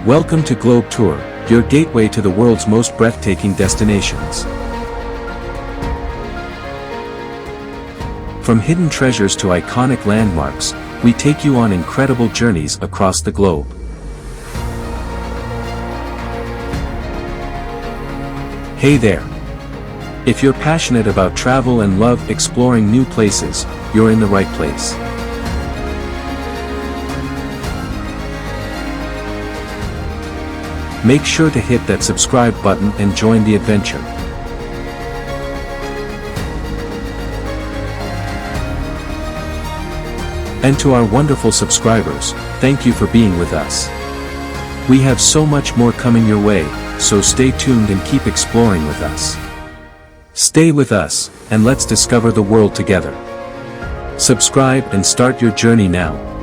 Welcome to Globetour, your gateway to the world's most breathtaking destinations. From hidden treasures to iconic landmarks, we take you on incredible journeys across the globe. Hey there! If you're passionate about travel and love exploring new places, you're in the right place. Make sure to hit that subscribe button and join the adventure. And to our wonderful subscribers, thank you for being with us. We have so much more coming your way, so stay tuned and keep exploring with us. Stay with us, and let's discover the world together. Subscribe and start your journey now.